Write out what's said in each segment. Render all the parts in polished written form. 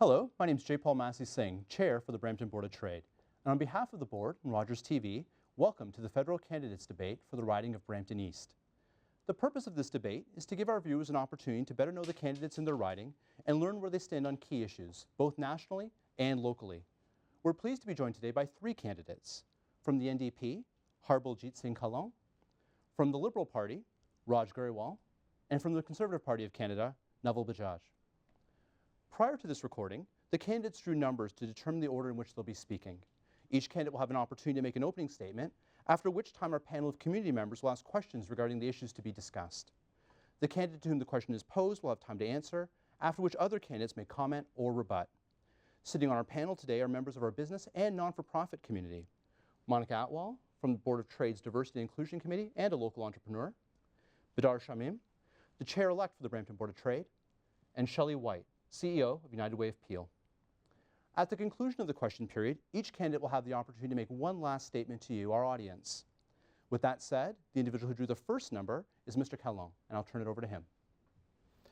Hello, my name is J. Paul Massey Singh, Chair for the Brampton Board of Trade. And on behalf of the Board and Rogers TV, welcome to the federal candidates debate for the riding of Brampton East. The purpose of this debate is to give our viewers an opportunity to better know the candidates in their riding and learn where they stand on key issues, both nationally and locally. We're pleased to be joined today by three candidates. From the NDP, Harbaljit Singh Kahlon; from the Liberal Party, Raj Grewal; and from the Conservative Party of Canada, Naval Bajaj. Prior to this recording, the candidates drew numbers to determine the order in which they'll be speaking. Each candidate will have an opportunity to make an opening statement, after which time our panel of community members will ask questions regarding the issues to be discussed. The candidate to whom the question is posed will have time to answer, after which other candidates may comment or rebut. Sitting on our panel today are members of our business and non-for-profit community. Monica Atwal from the Board of Trade's Diversity and Inclusion Committee and a local entrepreneur, Badar Shamim, the Chair-elect for the Brampton Board of Trade, and Shelley White, CEO of United Way of Peel. At the conclusion of the question period, each candidate will have the opportunity to make one last statement to you, our audience. With that said, the individual who drew the first number is Mr. Kahlon, and I'll turn it over to him.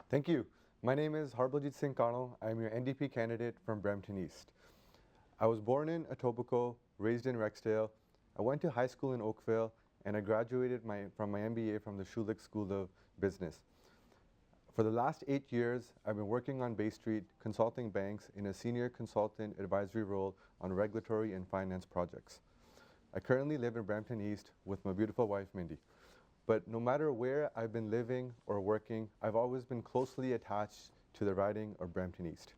Thank you. My name is Harbaljit Singh Kahlon. I'm your NDP candidate from Brampton East. I was born in Etobicoke, raised in Rexdale. I went to high school in Oakville, and I graduated from my MBA from the Schulich School of Business. For the last 8 years, I've been working on Bay Street, consulting banks in a senior consultant advisory role on regulatory and finance projects. I currently live in Brampton East with my beautiful wife, Mindy. But no matter where I've been living or working, I've always been closely attached to the riding of Brampton East.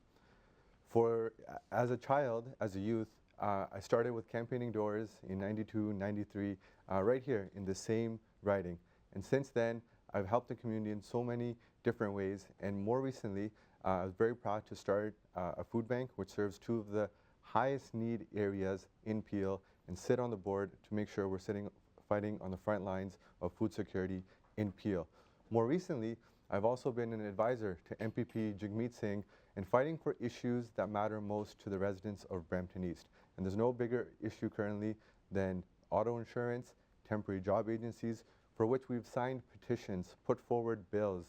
As a child, as a youth, I started with campaigning doors in 92, 93, right here in the same riding. And since then, I've helped the community in so many different ways, and more recently, I was very proud to start a food bank which serves two of the highest need areas in Peel and sit on the board to make sure we're fighting on the front lines of food security in Peel. More recently, I've also been an advisor to MPP Jagmeet Singh and fighting for issues that matter most to the residents of Brampton East. And there's no bigger issue currently than auto insurance, temporary job agencies, for which we've signed petitions, put forward bills,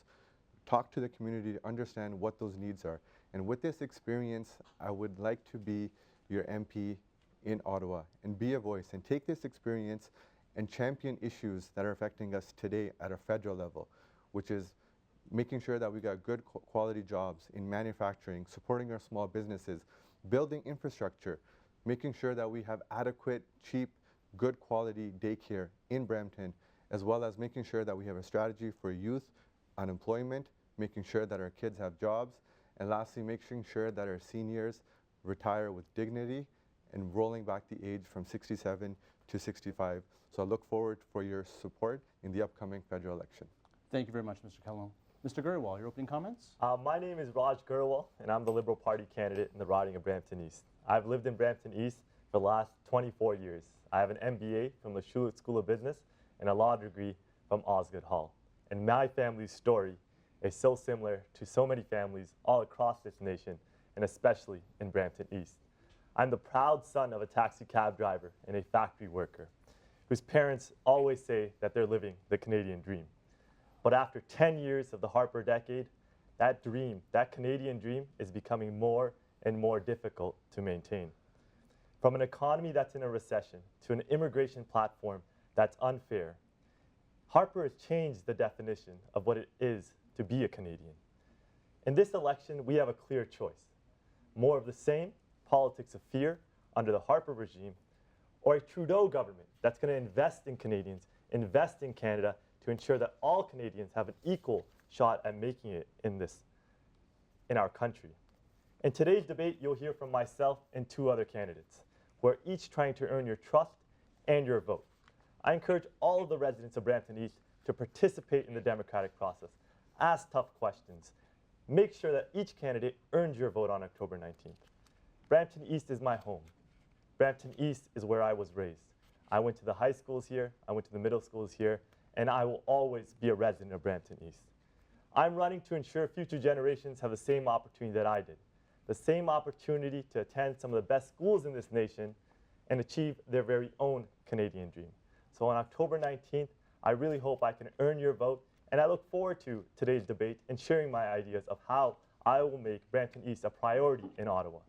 talked to the community to understand what those needs are. And with this experience, I would like to be your MP in Ottawa and be a voice and take this experience and champion issues that are affecting us today at a federal level, which is making sure that we got good quality jobs in manufacturing, supporting our small businesses, building infrastructure, making sure that we have adequate, cheap, good quality daycare in Brampton, as well as making sure that we have a strategy for youth unemployment, making sure that our kids have jobs, and lastly, making sure that our seniors retire with dignity and rolling back the age from 67 to 65. So I look forward for your support in the upcoming federal election. Thank you very much, Mr. Kahlon. Mr. Grewal, your opening comments? My name is Raj Grewal, and I'm the Liberal Party candidate in the riding of Brampton East. I've lived in Brampton East for the last 24 years. I have an MBA from the Schulich School of Business and a law degree from Osgoode Hall. And my family's story is so similar to so many families all across this nation, and especially in Brampton East. I'm the proud son of a taxi cab driver and a factory worker, whose parents always say that they're living the Canadian dream. But after 10 years of the Harper decade, that dream, that Canadian dream, is becoming more and more difficult to maintain. From an economy that's in a recession to an immigration platform that's unfair, Harper has changed the definition of what it is to be a Canadian. In this election, we have a clear choice. More of the same, politics of fear under the Harper regime, or a Trudeau government that's going to invest in Canadians, invest in Canada to ensure that all Canadians have an equal shot at making it in our country. In today's debate, you'll hear from myself and two other candidates, who are each trying to earn your trust and your vote. I encourage all of the residents of Brampton East to participate in the democratic process, ask tough questions, make sure that each candidate earns your vote on October 19th. Brampton East is my home. Brampton East is where I was raised. I went to the high schools here, I went to the middle schools here, and I will always be a resident of Brampton East. I'm running to ensure future generations have the same opportunity that I did, the same opportunity to attend some of the best schools in this nation and achieve their very own Canadian dream. So on October 19th, I really hope I can earn your vote, and I look forward to today's debate and sharing my ideas of how I will make Brampton East a priority in Ottawa.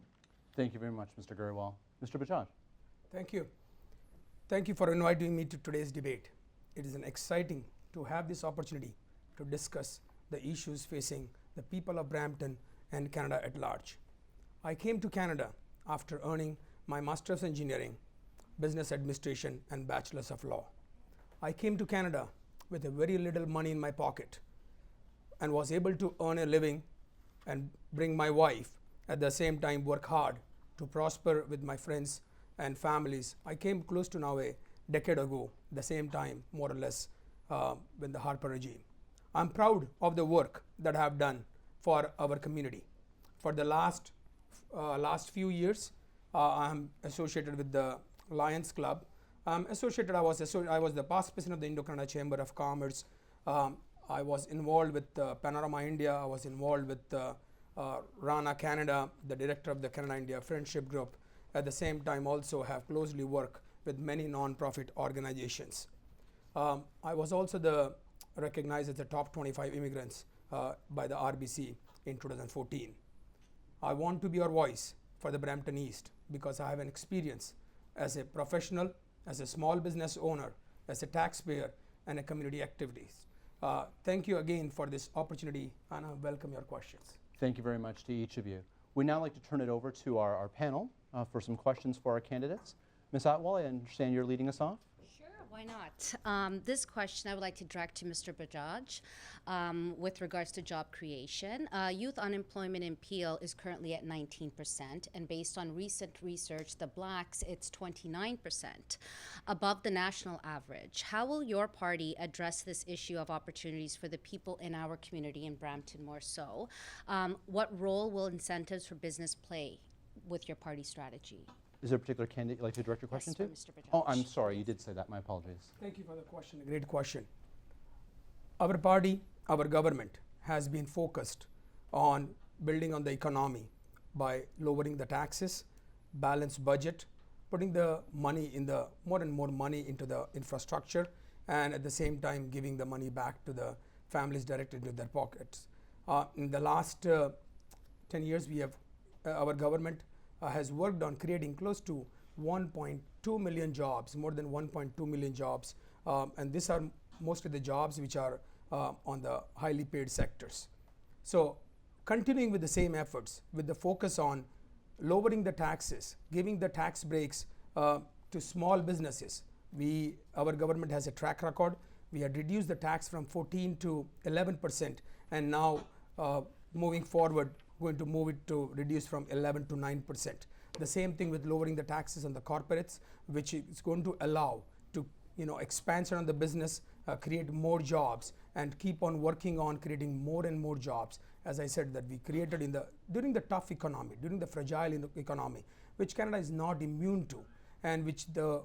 Thank you very much, Mr. Grewal. Mr. Bajaj. Thank you. Thank you for inviting me to today's debate. It is exciting to have this opportunity to discuss the issues facing the people of Brampton and Canada at large. I came to Canada after earning my Master's in Engineering, Business Administration, and Bachelor's of Law. I came to Canada with a very little money in my pocket and was able to earn a living and bring my wife, at the same time work hard to prosper with my friends and families. I came close to now a decade ago, the same time more or less with the Harper regime. I'm proud of the work that I have done for our community. For the last few years, I'm associated with the Lions Club. I was the past president of the Indo-Canada Chamber of Commerce. I was involved with Panorama India. I was involved with Rana Canada, the director of the Canada-India Friendship Group. At the same time, also have closely worked with many non-profit organizations. I was also recognized as the top 25 immigrants by the RBC in 2014. I want to be your voice for the Brampton East because I have an experience as a professional, as a small business owner, as a taxpayer, and a community activist. Thank you again for this opportunity, and I welcome your questions. Thank you very much to each of you. We'd now like to turn it over to our panel for some questions for our candidates. Ms. Atwal, I understand you're leading us off. Why not? This question I would like to direct to Mr. Bajaj with regards to job creation. Youth unemployment in Peel is currently at 19%, and based on recent research, the blacks, it's 29%, above the national average. How will your party address this issue of opportunities for the people in our community in Brampton more so? What role will incentives for business play with your party strategy? Is there a particular candidate you'd like to direct your question to? Mr. Bajaj. Oh, I'm sorry, you did say that. My apologies. Thank you for the question. A great question. Our party, our government has been focused on building on the economy by lowering the taxes, balanced budget, putting the money in the more and more money into the infrastructure, and at the same time giving the money back to the families directly into their pockets. In the last 10 years, our government has worked on creating close to 1.2 million jobs, more than 1.2 million jobs, and these are mostly the jobs which are on the highly paid sectors. So continuing with the same efforts with the focus on lowering the taxes, giving the tax breaks to small businesses. Our government has a track record. We had reduced the tax from 14 to 11%, and now moving forward, going to move it to reduce from 11 to 9%. The same thing with lowering the taxes on the corporates, which is going to allow to expansion on the business, create more jobs, and keep on working on creating more and more jobs. As I said, that we created during the tough economy, during the fragile economy, which Canada is not immune to, and which the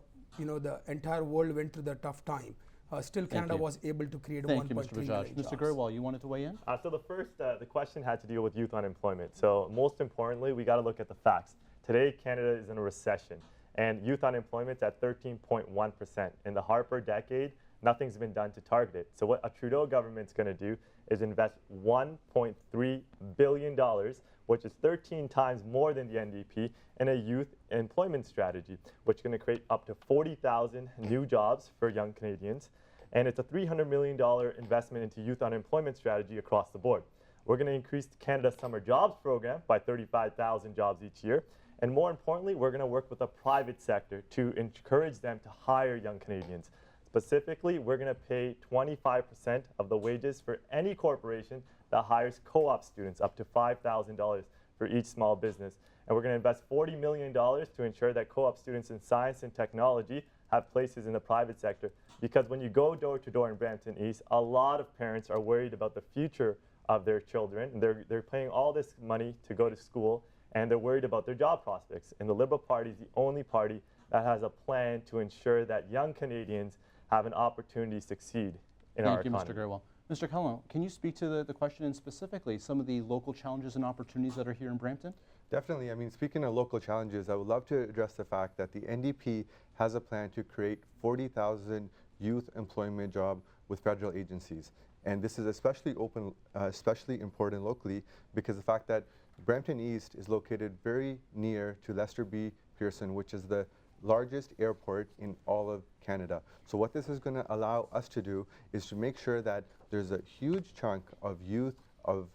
entire world went through the tough time. Still, Canada was able to create 1.3 million jobs. Mr. Grewal, you wanted to weigh in? So the question had to deal with youth unemployment. So most importantly, we got to look at the facts. Today, Canada is in a recession, and youth unemployment is at 13.1%. In the Harper decade, nothing's been done to target it. So what a Trudeau government's going to do is invest $1.3 billion, which is 13 times more than the NDP, in a youth employment strategy, which is going to create up to 40,000 new jobs for young Canadians. And it's a $300 million investment into youth unemployment strategy across the board. We're going to increase Canada's summer jobs program by 35,000 jobs each year. And more importantly, we're going to work with the private sector to encourage them to hire young Canadians. Specifically, we're going to pay 25% of the wages for any corporation that hires co-op students, up to $5,000 for each small business. And we're going to invest $40 million to ensure that co-op students in science and technology have places in the private sector. Because when you go door to door in Brampton East, a lot of parents are worried about the future of their children. And they're paying all this money to go to school, and they're worried about their job prospects. And the Liberal Party is the only party that has a plan to ensure that young Canadians have an opportunity to succeed in our economy. Thank you, Mr. Grewal. Mr. Kahlon, can you speak to the question and specifically some of the local challenges and opportunities that are here in Brampton? Definitely. I mean, speaking of local challenges, I would love to address the fact that the NDP has a plan to create 40,000 youth employment jobs with federal agencies. And this is especially important locally because the fact that Brampton East is located very near to Lester B. Pearson, which is the largest airport in all of Canada. So what this is going to allow us to do is to make sure that there's a huge chunk of youth, of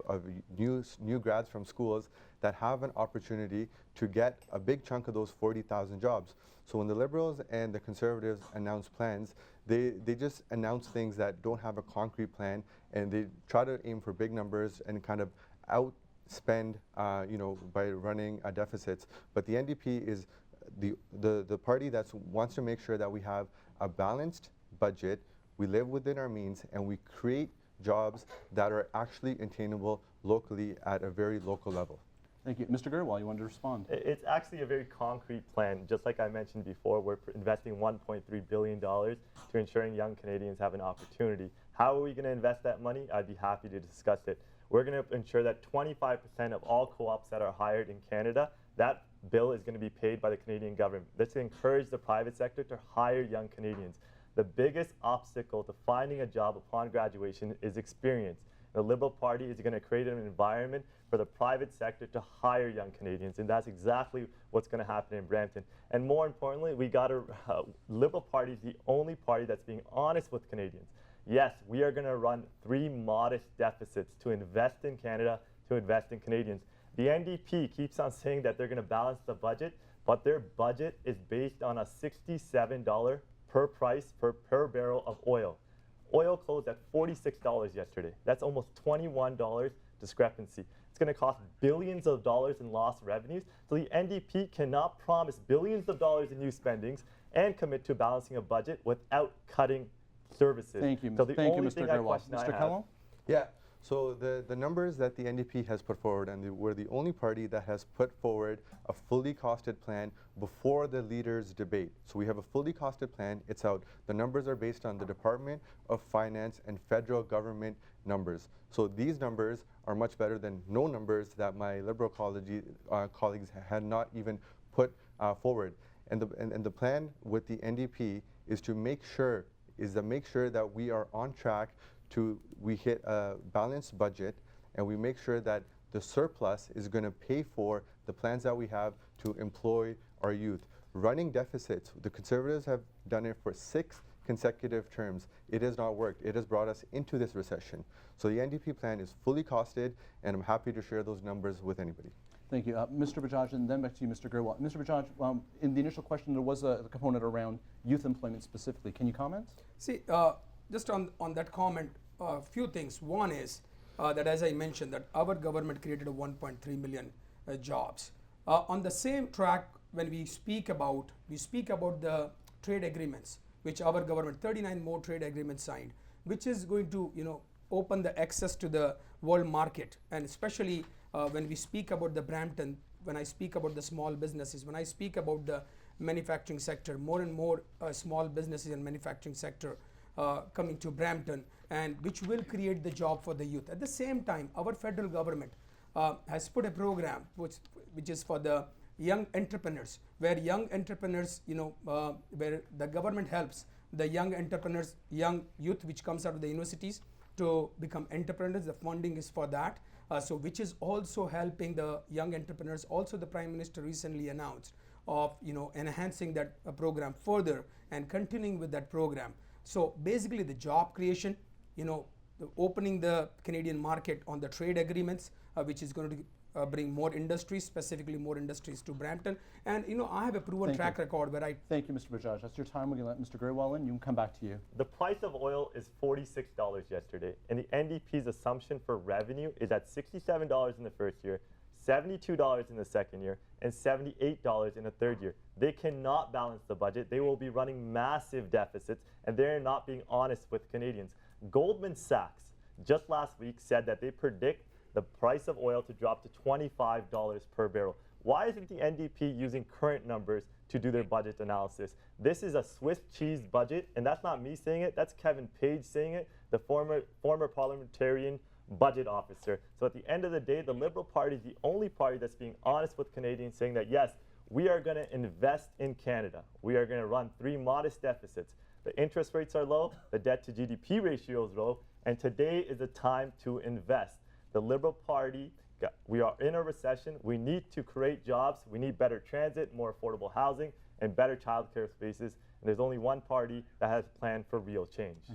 new grads from schools that have an opportunity to get a big chunk of those 40,000 jobs. So when the Liberals and the Conservatives announce plans, they just announce things that don't have a concrete plan, and they try to aim for big numbers and kind of outspend, by running deficits. But the NDP is the party that wants to make sure that we have a balanced budget, we live within our means, and we create jobs that are actually attainable locally at a very local level. Thank you. Mr. Grewal, you wanted to respond? It's actually a very concrete plan. Just like I mentioned before, we're investing $1.3 billion to ensuring young Canadians have an opportunity. How are we going to invest that money? I'd be happy to discuss it. We're going to ensure that 25% of all co-ops that are hired in Canada, that bill is going to be paid by the Canadian government. Let's encourage the private sector to hire young Canadians. The biggest obstacle to finding a job upon graduation is experience. The Liberal Party is going to create an environment for the private sector to hire young Canadians, and that's exactly what's going to happen in Brampton. And more importantly, we got to, Liberal Party is the only party that's being honest with Canadians. Yes, we are going to run 3 modest deficits to invest in Canada, to invest in Canadians. The NDP keeps on saying that they're going to balance the budget, but their budget is based on a $67 per barrel of oil. Oil closed at $46 yesterday. That's almost $21 discrepancy. It's going to cost billions of dollars in lost revenues. So the NDP cannot promise billions of dollars in new spendings and commit to balancing a budget without cutting services. Thank you, so the thank you, only Mr. thing Grewal. I Mr. have, Kahlon? Yeah. So the numbers that the NDP has put forward, and we're the only party that has put forward a fully costed plan before the leaders' debate. So we have a fully costed plan. It's out. The numbers are based on the Department of Finance and federal government numbers. So these numbers are much better than no numbers that my Liberal colleagues had not even put forward. And the plan with the NDP is to make sure that we are on track we hit a balanced budget, and we make sure that the surplus is going to pay for the plans that we have to employ our youth. Running deficits, the Conservatives have done it for 6 consecutive terms. It has not worked. It has brought us into this recession. So the NDP plan is fully costed, and I'm happy to share those numbers with anybody. Thank you. Mr. Bajaj, and then back to you, Mr. Grewal. Mr. Bajaj, in the initial question, there was a component around youth employment specifically. Can you comment? See, just on that comment, a few things. One is that, as I mentioned, that our government created 1.3 million jobs. On the same track, when we speak about the trade agreements, which our government, 39 more trade agreements signed, which is going to open the access to the world market. And especially when we speak about the Brampton, when I speak about the small businesses, when I speak about the manufacturing sector, more and more small businesses and manufacturing sector coming to Brampton, and which will create the job for the youth. At the same time, our federal government has put a program which is for the young entrepreneurs, where young entrepreneurs, where the government helps the young entrepreneurs, young youth which comes out of the universities to become entrepreneurs. The funding is for that. So which is also helping the young entrepreneurs. Also, the Prime Minister recently announced of enhancing that program further and continuing with that program. So basically, the job creation, opening the Canadian market on the trade agreements, which is going to bring more industries, specifically more industries to Brampton. And I have a proven track record where I. Thank you, Mr. Bajaj. That's your time. We're going to let Mr. Grewal in. You can come back to you. The price of oil is $46 yesterday, and the NDP's assumption for revenue is at $67 in the first year, $72 in the second year, and $78 in the third year. They cannot balance the budget. They will be running massive deficits, and they're not being honest with Canadians. Goldman Sachs just last week said that they predict the price of oil to drop to $25 per barrel. Why isn't the NDP using current numbers to do their budget analysis? This is a Swiss cheese budget, and that's not me saying it. That's Kevin Page saying it, the former parliamentarian budget officer. So at the end of the day, the Liberal Party is the only party that's being honest with Canadians, saying that yes, We are going to invest in Canada. We are going to run 3 modest deficits. The interest rates are low, the debt to GDP ratio is low, and today is the time to invest. The Liberal Party, we are in a recession. We need to create jobs. We need better transit, more affordable housing, and better childcare spaces. And there's only one party that has a plan for real change.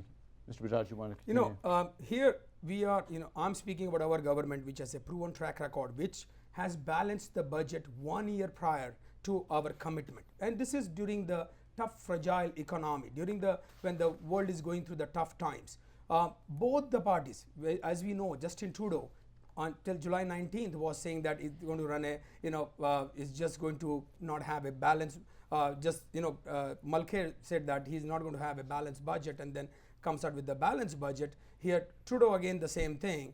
Mr. Bajaj, you want to You continue? know, here we are, I'm speaking about our government, which has a proven track record, which has balanced the budget 1 year prior to our commitment. And this is during the tough, fragile economy, when the world is going through the tough times. Both the parties, as we know, Justin Trudeau, until July 19th was saying that he's going to run is just going to not have a balance. Mulcair said that he's not going to have a balanced budget, and then comes out with the balanced budget. Here, Trudeau again the same thing,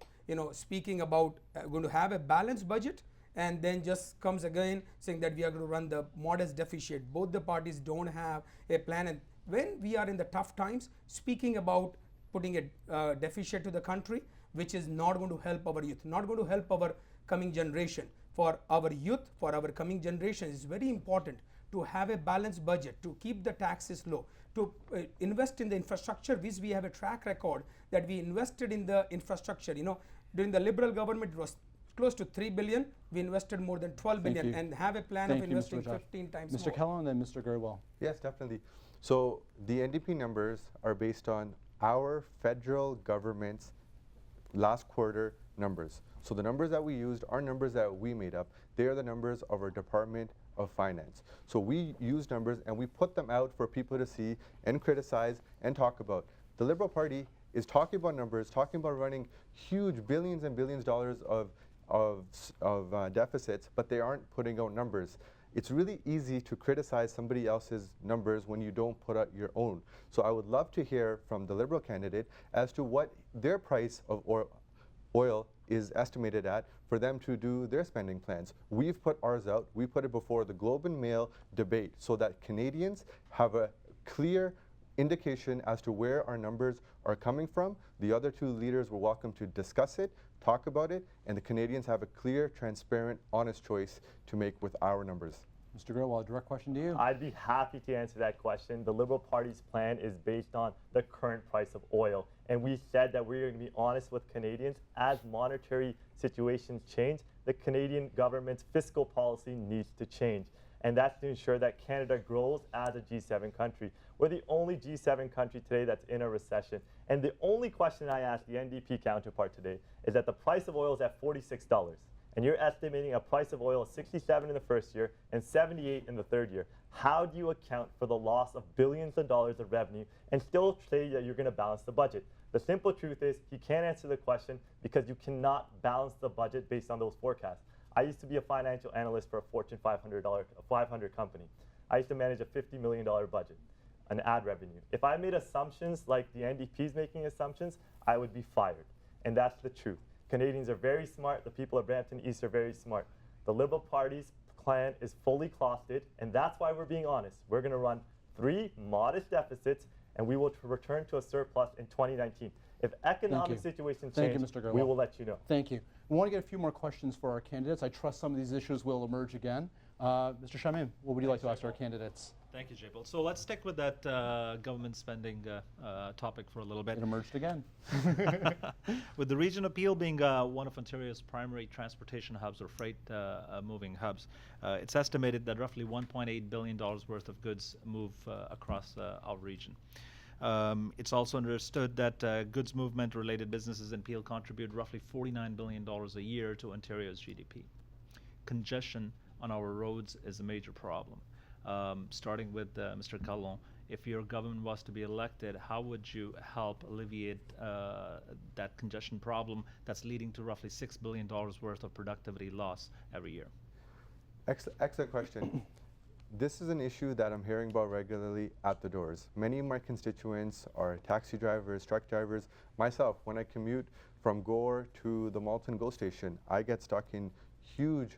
speaking about going to have a balanced budget, and then just comes again saying that we are going to run the modest deficit. Both the parties don't have a plan, and when we are in the tough times, speaking about putting a deficit to the country, which is not going to help our youth, not going to help our coming generation. For our youth, for our coming generation, it's very important to have a balanced budget, to keep the taxes low, to invest in the infrastructure, which we have a track record that we invested in the infrastructure. During the Liberal government, it was close to 3 billion. We invested more than 12 Thank billion you. and have a plan Thank of you, Mr. investing Bajaj. 15 times Mr. more. Kahlon and then Mr. Grewal. Yes, definitely. So the NDP numbers are based on our federal government's last quarter numbers. So the numbers that we used are numbers that we made up. They are the numbers of our Department of Finance. So we use numbers and we put them out for people to see and criticize and talk about. The Liberal Party is talking about numbers, talking about running huge billions and billions dollars of deficits, but they aren't putting out numbers. It's really easy to criticize somebody else's numbers when you don't put out your own. So I would love to hear from the Liberal candidate as to what their price of oil is estimated at for them to do their spending plans. We've put ours out. We put it before the Globe and Mail debate so that Canadians have a clear indication as to where our numbers are coming from. The other two leaders were welcome to discuss it, talk about it, and the Canadians have a clear, transparent, honest choice to make with our numbers. Mr. Grewal, a direct question to you. I'd be happy to answer that question. The Liberal Party's plan is based on the current price of oil. And we said that we're going to be honest with Canadians. As monetary situations change, the Canadian government's fiscal policy needs to change. And that's to ensure that Canada grows as a G7 country. We're the only G7 country today that's in a recession. And the only question I asked the NDP counterpart today is that the price of oil is at $46. And you're estimating a price of oil of 67 in the first year and 78 in the third year. How do you account for the loss of billions of dollars of revenue and still say that you're going to balance the budget? The simple truth is he can't answer the question because you cannot balance the budget based on those forecasts. I used to be a financial analyst for a Fortune 500 company. I used to manage a $50 million budget, an ad revenue. If I made assumptions like the NDP's making assumptions, I would be fired. And that's the truth. Canadians are very smart. The people of Brampton East are very smart. The Liberal Party's plan is fully costed, and that's why we're being honest. We're going to run 3 modest deficits, and we will return to a surplus in 2019. If economic situations change, we will let you know. Thank you. We want to get a few more questions for our candidates. I trust some of these issues will emerge again. Mr. Shamim, what would you like to ask our candidates? Thank you, Jaipal. So let's stick with that government spending topic for a little bit. It emerged again. With the region of Peel being one of Ontario's primary transportation hubs or freight moving hubs, it's estimated that roughly $1.8 billion worth of goods move across our region. It's also understood that goods movement related businesses in Peel contribute roughly $49 billion a year to Ontario's GDP. Congestion on our roads is a major problem. Starting with Mr. Kahlon, if your government was to be elected, how would you help alleviate that congestion problem that's leading to roughly $6 billion worth of productivity loss every year? Excellent question. This is an issue that I'm hearing about regularly at the doors. Many of my constituents are taxi drivers, truck drivers. Myself, when I commute from Gore to the Malton GO station, I get stuck in huge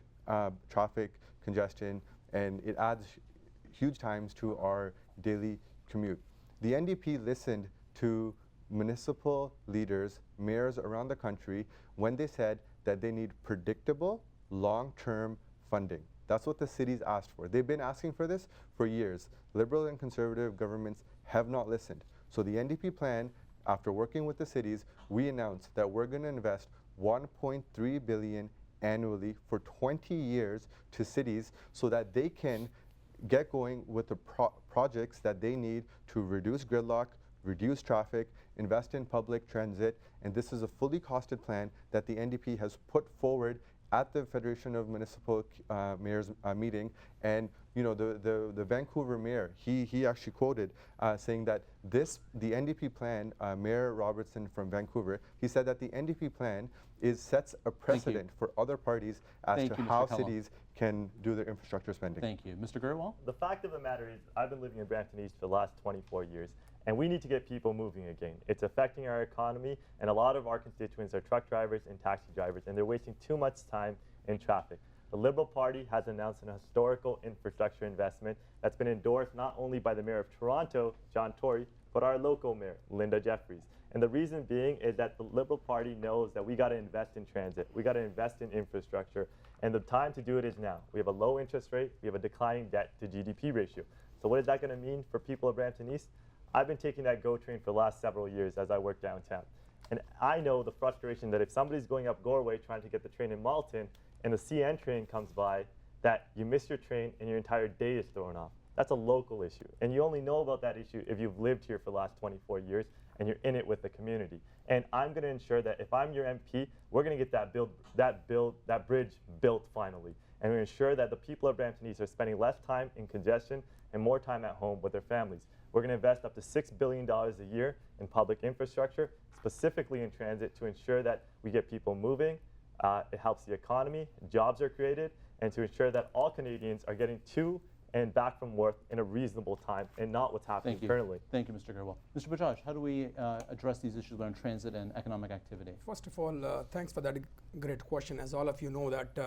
traffic congestion, and it adds huge times to our daily commute. The NDP listened to municipal leaders, mayors around the country, when they said that they need predictable, long-term funding. That's what the cities asked for. They've been asking for this for years. Liberal and conservative governments have not listened. So the NDP plan, after working with the cities, we announced that we're going to invest $1.3 billion annually for 20 years to cities so that they can get going with the projects that they need to reduce gridlock, reduce traffic, invest in public transit, and this is a fully costed plan that the NDP has put forward at the Federation of Municipal Mayors meeting. And you know, the Vancouver mayor, he actually quoted saying that the NDP plan, Mayor Robertson from Vancouver, he said that the NDP plan sets a precedent for other parties as to how cities can do their infrastructure spending. Thank you. Mr. Grewal? The fact of the matter is, I've been living in Brampton East for the last 24 years, and we need to get people moving again. It's affecting our economy, and a lot of our constituents are truck drivers and taxi drivers, and they're wasting too much time in traffic. The Liberal Party has announced an historical infrastructure investment that's been endorsed not only by the Mayor of Toronto, John Tory, but our local mayor, Linda Jeffries. And the reason being is that the Liberal Party knows that we got to invest in transit, we got to invest in infrastructure, and the time to do it is now. We have a low interest rate, we have a declining debt to GDP ratio. So what is that going to mean for people of Brampton East? I've been taking that GO train for the last several years as I work downtown. And I know the frustration that if somebody's going up Goreway trying to get the train in Malton and the CN train comes by, that you miss your train and your entire day is thrown off. That's a local issue. And you only know about that issue if you've lived here for the last 24 years and you're in it with the community. And I'm going to ensure that if I'm your MP, we're going to get that bridge built finally. And we're going to ensure that the people of Brampton East are spending less time in congestion and more time at home with their families. We're going to invest up to $6 billion a year in public infrastructure, specifically in transit, to ensure that we get people moving. It helps the economy, jobs are created, and to ensure that all Canadians are getting to and back from work in a reasonable time and not what's happening currently. Thank you, Mr. Grewal. Mr. Bajaj, how do we address these issues around transit and economic activity? First of all, thanks for that great question. As all of you know that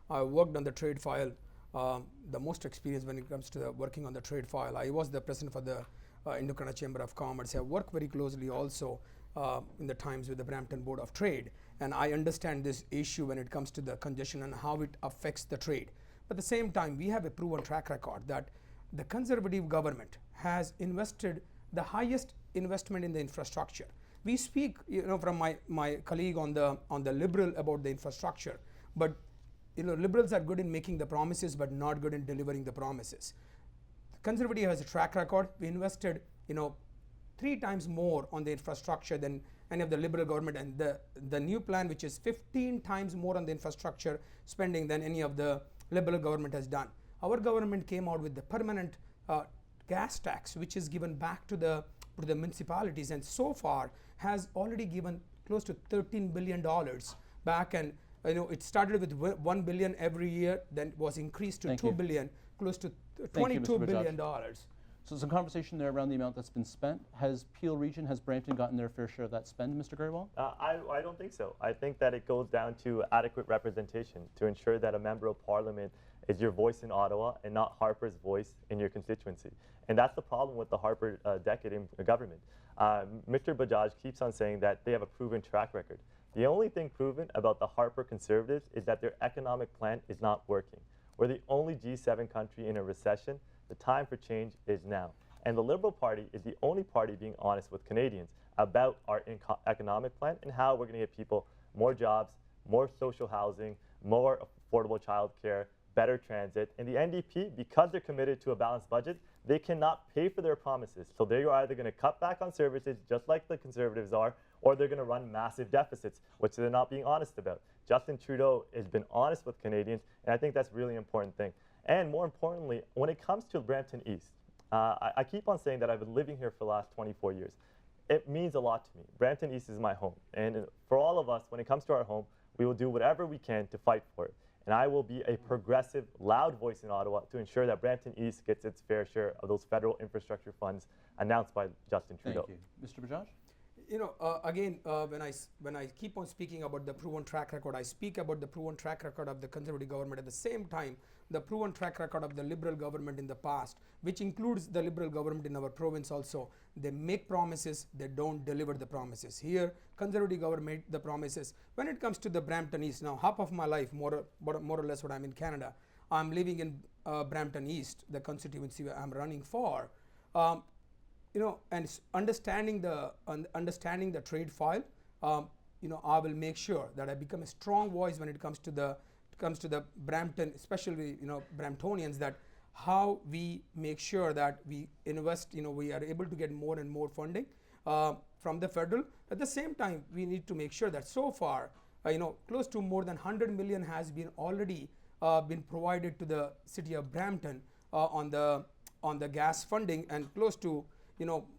I worked on the trade file, the most experience when it comes to working on the trade file. I was the president for the Indo-Canada Chamber of Commerce. I worked very closely also in the times with the Brampton Board of Trade, and I understand this issue when it comes to the congestion and how it affects the trade. But at the same time, we have a proven track record that the Conservative government has invested the highest investment in the infrastructure. We speak, from my colleague on the Liberal about the infrastructure, but Liberals are good in making the promises, but not good in delivering the promises. Conservative has a track record. We invested, 3 times more on the infrastructure than any of the Liberal government, and the new plan, which is 15 times more on the infrastructure spending than any of the Liberal government has done. Our government came out with the permanent gas tax, which is given back to the municipalities, and so far has already given close to $13 billion back. And it started with $1 billion every year, then was increased to $2 billion, close to $22 billion. So some conversation there around the amount that's been spent. Has Peel Region, has Brampton gotten their fair share of that spend, Mr. Grewal? I don't think so. I think that it goes down to adequate representation to ensure that a member of parliament is your voice in Ottawa and not Harper's voice in your constituency. And that's the problem with the Harper decade in government. Mr. Bajaj keeps on saying that they have a proven track record. The only thing proven about the Harper Conservatives is that their economic plan is not working. We're the only G7 country in a recession. The time for change is now. And the Liberal Party is the only party being honest with Canadians about our economic plan and how we're going to get people more jobs, more social housing, more affordable childcare, better transit. And the NDP, because they're committed to a balanced budget, they cannot pay for their promises. So they're either going to cut back on services, just like the Conservatives are, or they're going to run massive deficits, which they're not being honest about. Justin Trudeau has been honest with Canadians, and I think that's a really important thing. And more importantly, when it comes to Brampton East, I keep on saying that I've been living here for the last 24 years. It means a lot to me. Brampton East is my home. And for all of us, when it comes to our home, we will do whatever we can to fight for it. And I will be a progressive, loud voice in Ottawa to ensure that Brampton East gets its fair share of those federal infrastructure funds announced by Justin Trudeau. Thank you. Mr. Bajaj? Again, when I keep on speaking about the proven track record, I speak about the proven track record of the Conservative government. At the same time, the proven track record of the Liberal government in the past, which includes the Liberal government in our province also. They make promises, they don't deliver the promises. Here, Conservative government made the promises. When it comes to the Brampton East, now half of my life, more or less when I'm in Canada, I'm living in Brampton East, the constituency I'm running for, and understanding the trade file, I will make sure that I become a strong voice when it comes to the Brampton, especially Bramptonians, that how we make sure that we invest, we are able to get more and more funding from the federal. At the same time, we need to make sure that so far, close to more than 100 million has been already been provided to the city of Brampton on the gas funding, and close to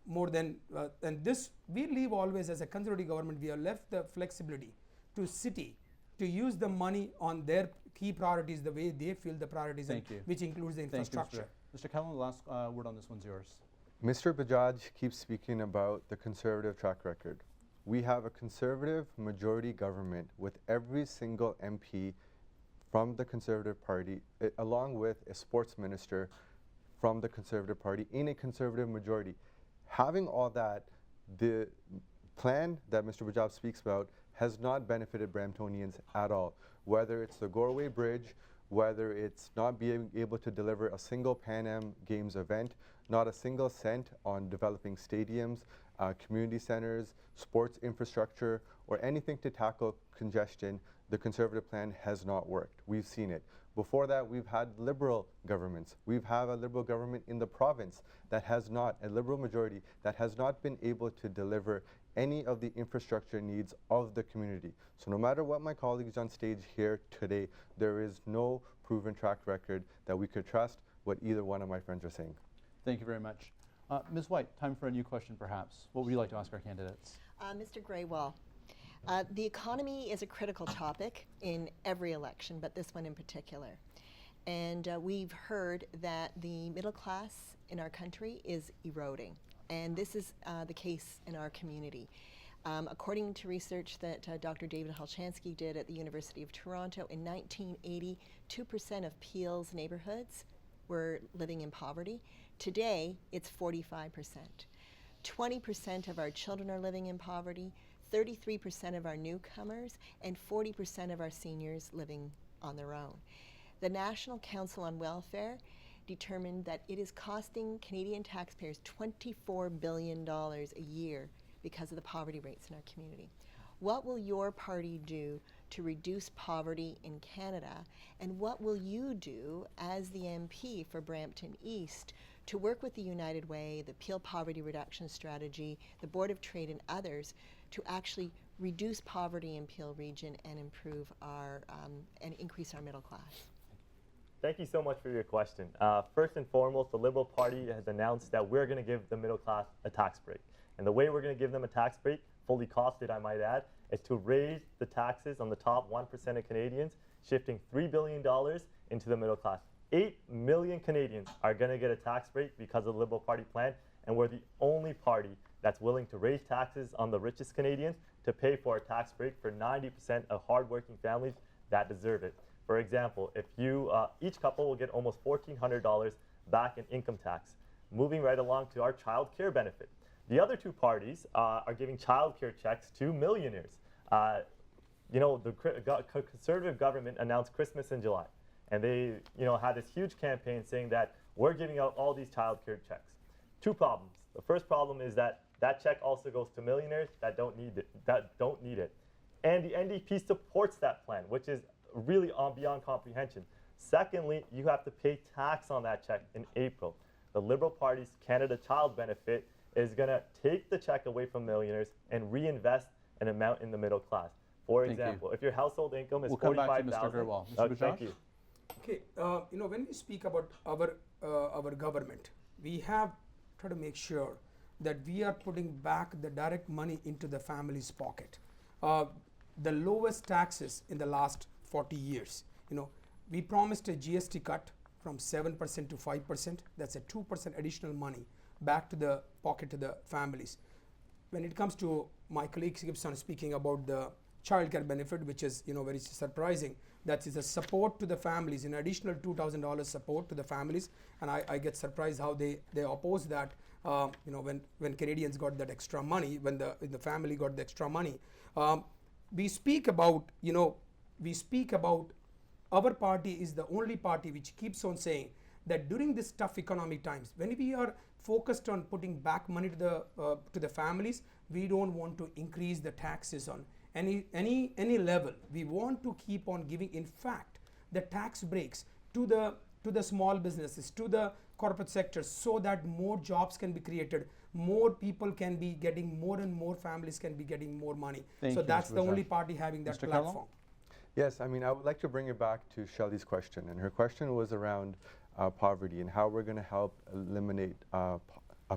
more than and this we leave always as a conservative government. We have left the flexibility to city to use the money on their key priorities the way they feel the priorities, which includes the infrastructure. Mr. Kahlon, the last word on this one's yours. Mr. Bajaj keeps speaking about the conservative track record. We have a conservative majority government with every single MP from the Conservative Party, along with a sports minister from the Conservative Party in a conservative majority. Having all that, the plan that Mr. Bajaj speaks about has not benefited Bramptonians at all. Whether it's the Goreway Bridge, whether it's not being able to deliver a single Pan Am Games event, not a single cent on developing stadiums, community centers, sports infrastructure, or anything to tackle congestion, the Conservative plan has not worked. We've seen it. Before that, we've had liberal governments. We've had a liberal government in the province that has not, a liberal majority, that has not been able to deliver any of the infrastructure needs of the community. So no matter what my colleagues on stage here today, there is no proven track record that we could trust what either one of my friends are saying. Thank you very much. Ms. White, time for a new question perhaps. What would you like to ask our candidates? Mr. Grewal, the economy is a critical topic in every election, but this one in particular. And we've heard that the middle class in our country is eroding. And this is the case in our community. According to research that Dr. David Halchansky did at the University of Toronto, in 1980, 2% of Peel's neighborhoods were living in poverty. Today, it's 45%. 20% of our children are living in poverty, 33% of our newcomers, and 40% of our seniors living on their own. The National Council on Welfare determined that it is costing Canadian taxpayers $24 billion a year because of the poverty rates in our community. What will your party do to reduce poverty in Canada, and what will you do as the MP for Brampton East to work with the United Way, the Peel Poverty Reduction Strategy, the Board of Trade, and others to actually reduce poverty in Peel region and improve our and increase our middle class? Thank you so much for your question. First and foremost, the Liberal Party has announced that we're going to give the middle class a tax break. And the way we're going to give them a tax break, fully costed I might add, is to raise the taxes on the top 1% of Canadians, shifting $3 billion into the middle class. 8 million Canadians are going to get a tax break because of the Liberal Party plan, and we're the only party that's willing to raise taxes on the richest Canadians to pay for a tax break for 90% of hardworking families that deserve it. For example, if you, each couple will get almost $1,400 back in income tax. Moving right along to our child care benefit. The other two parties are giving child care checks to millionaires. The Conservative government announced Christmas in July, and they had this huge campaign saying that we're giving out all these child care checks. Two problems. The first problem is that that check also goes to millionaires that don't need it. And the NDP supports that plan, which is really beyond comprehension. Secondly, you have to pay tax on that check in April. The Liberal Party's Canada Child Benefit is going to take the check away from millionaires and reinvest an amount in the middle class. For example, if your household income is $45,000. We'll come back to Mr. Grewal. Mr. Bajaj? Thank you. Okay, when we speak about our government, we have tried to make sure that we are putting back the direct money into the family's pocket. The lowest taxes in the last 40 years. We promised a GST cut from 7% to 5%. That's a 2% additional money back to the pocket to the families. When it comes to my colleague Gibson speaking about the child care benefit, which is very surprising, that is a support to the families, an additional $2,000 support to the families, and I get surprised how they oppose that. When Canadians got that extra money, when the family got the extra money. We speak about our party is the only party which keeps on saying that during this tough economic times, when we are focused on putting back money to the families, we don't want to increase the taxes on any level. We want to keep on giving, in fact, the tax breaks to the small businesses, to the corporate sector, so that more jobs can be created, more people can be getting more and more families can be getting more money. Thank So you, that's Mr. the Bajaj. only party having that Mr. Kahlon? platform. Yes, I mean, I would like to bring it back to Shelley's question, and her question was around poverty and how we're going to help eliminate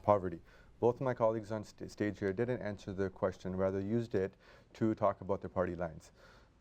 poverty. Both of my colleagues on stage here didn't answer the question, rather used it to talk about their party lines.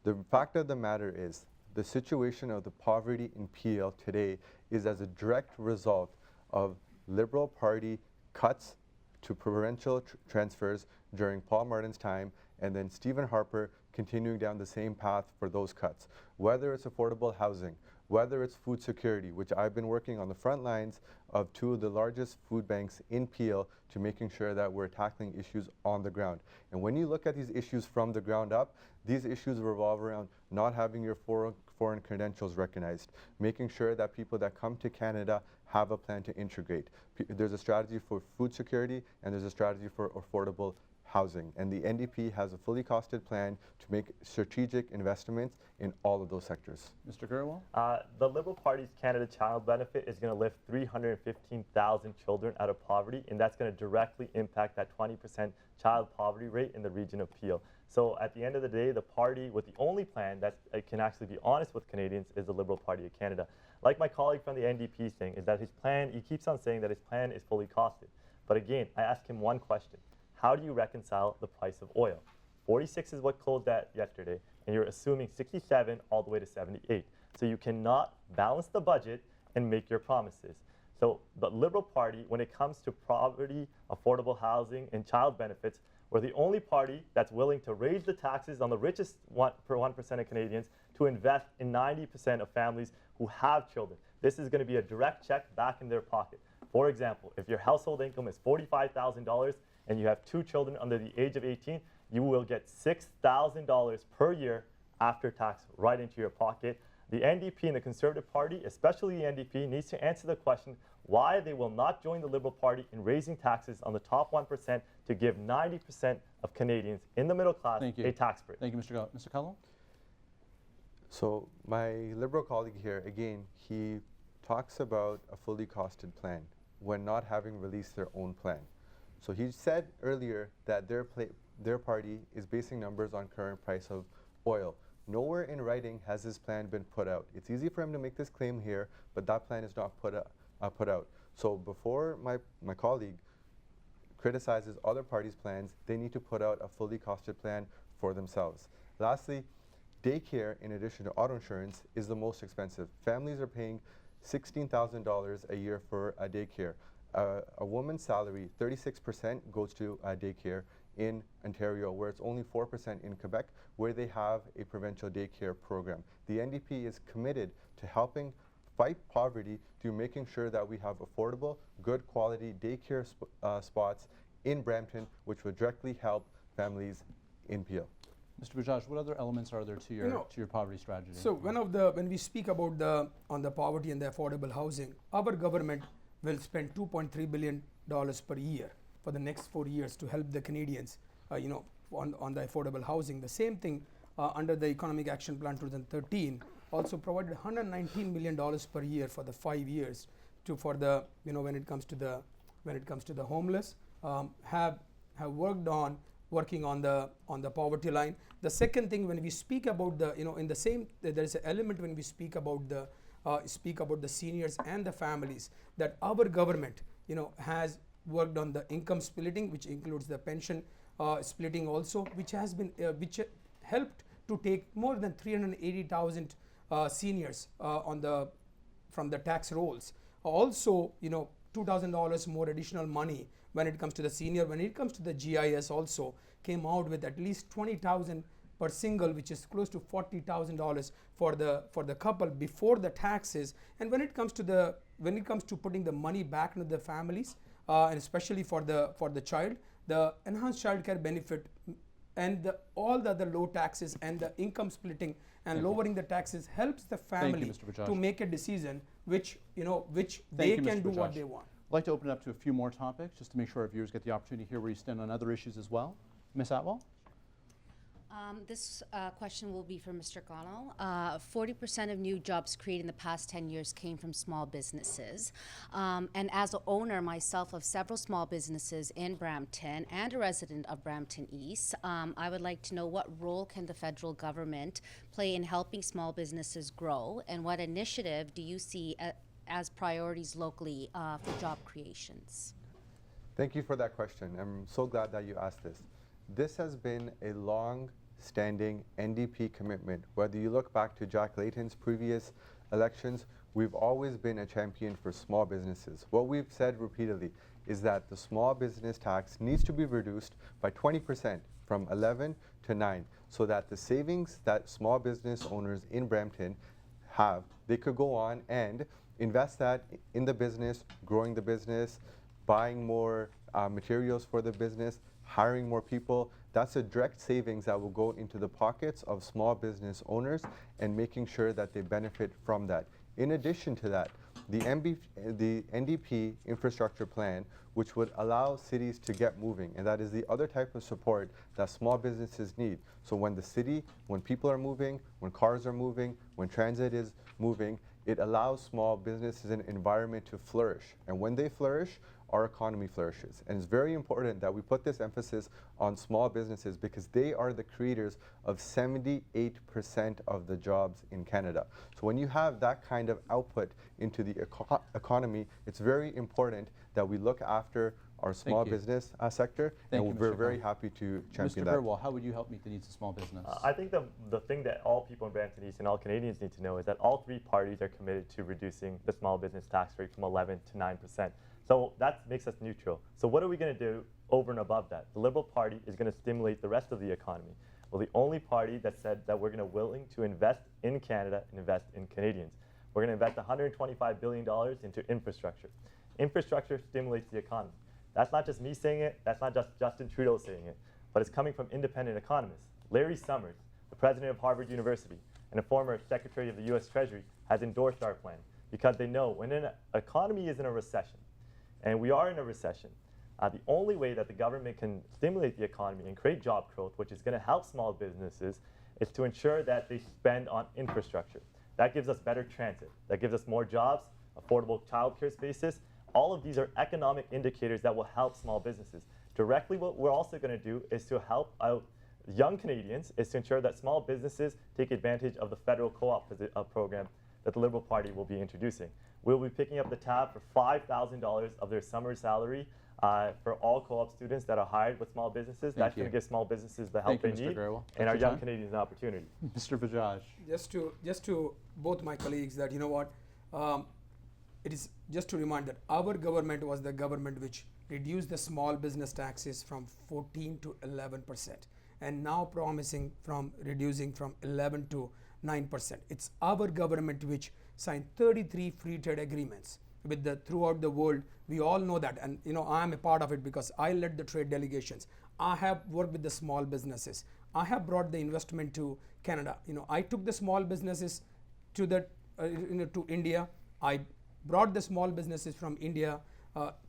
The fact of the matter is, the situation of the poverty in PL today is as a direct result of Liberal Party cuts to provincial transfers during Paul Martin's time, and then Stephen Harper continuing down the same path for those cuts. Whether it's affordable housing, whether it's food security, which I've been working on the front lines of two of the largest food banks in PL to making sure that we're tackling issues on the ground. And when you look at these issues from the ground up, these issues revolve around not having your foreign credentials recognized, making sure that people that come to Canada have a plan to integrate. There's a strategy for food security and there's a strategy for affordable housing. And the NDP has a fully costed plan to make strategic investments in all of those sectors. Mr. Grewal? The Liberal Party's Canada Child Benefit is going to lift 315,000 children out of poverty, and that's going to directly impact that 20% child poverty rate in the region of Peel. So at the end of the day, the party with the only plan that can actually be honest with Canadians is the Liberal Party of Canada. Like my colleague from the NDP is saying, is that his plan, he keeps on saying that his plan is fully costed. But again, I ask him one question. How do you reconcile the price of oil? 46 is what closed at yesterday, and you're assuming 67 all the way to 78. So you cannot balance the budget and make your promises. So the Liberal Party, when it comes to poverty, affordable housing, and child benefits, we're the only party that's willing to raise the taxes on the richest 1% of Canadians to invest in 90% of families who have children. This is going to be a direct check back in their pocket. For example, if your household income is $45,000 and you have 2 children under the age of 18, you will get $6,000 per year after tax right into your pocket. The NDP and the Conservative Party, especially the NDP, needs to answer the question why they will not join the Liberal Party in raising taxes on the top 1% to give 90% of Canadians in the middle class a tax break. Thank you, Mr. Kahlon. So my Liberal colleague here, again, he talks about a fully costed plan when not having released their own plan. So he said earlier that their party is basing numbers on current price of oil. Nowhere in writing has this plan been put out. It's easy for him to make this claim here, but that plan is not put out. So before my colleague criticizes other parties' plans, they need to put out a fully costed plan for themselves. Lastly, daycare, in addition to auto insurance, is the most expensive. Families are paying $16,000 a year for a daycare. A woman's salary, 36% goes to daycare in Ontario, where it's only 4% in Quebec, where they have a provincial daycare program. The NDP is committed to helping fight poverty through making sure that we have affordable, good quality daycare spots in Brampton, which would directly help families in Peel. Mr. Bajaj, what other elements are there to your poverty strategy? So when we speak about the poverty and the affordable housing, our government will spend $2.3 billion per year for the next 4 years to help the Canadians, on the affordable housing. The same thing under the Economic Action Plan 2013 also provided $119 million per year for the 5 years when it comes to the homeless, have working on the poverty line. The second thing, when we speak about there is an element when we speak about the seniors and the families, that our government has worked on the income splitting, which includes the pension splitting also, which has been which helped to take more than 380,000 seniors from the tax rolls. Also, $2,000 more additional money when it comes to the senior. When it comes to the GIS, also came out with at least 20,000 per single, which is close to $40,000 for the couple before the taxes. And when it comes to putting the money back into the families, and especially for the child, the enhanced child care benefit and all the other low taxes and the income splitting and lowering the taxes helps the family Mr. Bajaj. to make a decision which Thank they you, can Mr. do what Bajaj. they want. I'd like to open it up to a few more topics just to make sure our viewers get the opportunity to hear where you stand on other issues as well. Ms. Atwell? This question will be for Mr. Kahlon. 40% of new jobs created in the past 10 years came from small businesses. And as an owner myself of several small businesses in Brampton and a resident of Brampton East, I would like to know what role can the federal government play in helping small businesses grow, and what initiative do you see as priorities locally for job creations? Thank you for that question. I'm so glad that you asked this. This has been a long-standing NDP commitment. Whether you look back to Jack Layton's previous elections, we've always been a champion for small businesses. What we've said repeatedly is that the small business tax needs to be reduced by 20% from 11 to 9, so that the savings that small business owners in Brampton have, they could go on and invest that in the business, growing the business, buying more materials for the business, hiring more people. That's a direct savings that will go into the pockets of small business owners and making sure that they benefit from that. In addition to that, the NDP infrastructure plan, which would allow cities to get moving, and that is the other type of support that small businesses need. So when the city, when people are moving, when cars are moving, when transit is moving, it allows small businesses an environment to flourish. And when they flourish, our economy flourishes. And it's very important that we put this emphasis on small businesses because they are the creators of 78% of the jobs in Canada. So when you have that kind of output into the economy, it's very important that we look after our small business sector, and we're very happy to champion that. Mr. Grewal, how would you help meet the needs of small business? I think the thing that all people in Brampton East and all Canadians need to know is that all three parties are committed to reducing the small business tax rate from 11 to 9%. So that makes us neutral. So what are we going to do over and above that? The Liberal Party is going to stimulate the rest of the economy. Well, the only party that said that we're going to willing to invest in Canada and invest in Canadians. We're going to invest $125 billion into infrastructure. Infrastructure stimulates the economy. That's not just me saying it, that's not just Justin Trudeau saying it, but it's coming from independent economists. Larry Summers, the president of Harvard University and a former secretary of the US Treasury, has endorsed our plan because they know when an economy is in a recession, and we are in a recession, the only way that the government can stimulate the economy and create job growth, which is going to help small businesses, is to ensure that they spend on infrastructure. That gives us better transit. That gives us more jobs, affordable childcare spaces. All of these are economic indicators that will help small businesses. Directly, what we're also going to do is to help out young Canadians, is to ensure that small businesses take advantage of the federal co-op program that the Liberal Party will be introducing. We'll be picking up the tab for $5,000 of their summer salary for all co-op students that are hired with small businesses. That's going to give small businesses the help they need, and our young Canadians an opportunity. Mr. Bajaj. Just to both my colleagues that, you know what, it is just to remind that our government was the government which reduced the small business taxes from 14 to 11%, and now promising from reducing from 11 to 9%. It's our government which signed 33 free trade agreements with throughout the world. We all know that, and you know, I'm a part of it because I led the trade delegations. I have worked with the small businesses. I have brought the investment to Canada. You know, I took the small businesses to to India. I brought the small businesses from India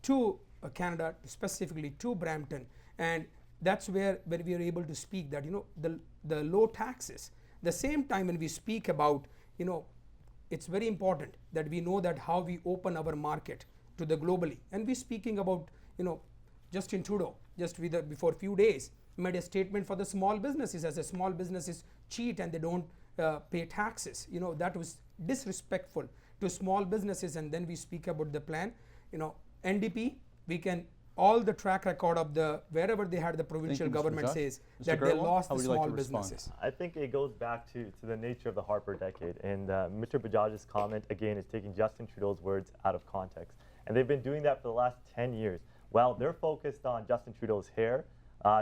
to Canada, specifically to Brampton, and that's where we are able to speak that, you know, the low taxes. The same time when we speak about, you know, it's very important that we know that how we open our market to the globally, and we're speaking about, you know, Justin Trudeau just before a few days made a statement for the small businesses, as a small businesses cheat and they don't pay taxes. You know, that was disrespectful to small businesses. And then we speak about the plan, you know, NDP, we can, all the track record of the wherever they had the provincial government says that they lost the small businesses. I think it goes back to the nature of the Harper decade, and Mr. Bajaj's comment again is taking Justin Trudeau's words out of context, and they've been doing that for the last 10 years. While they're focused on Justin Trudeau's hair,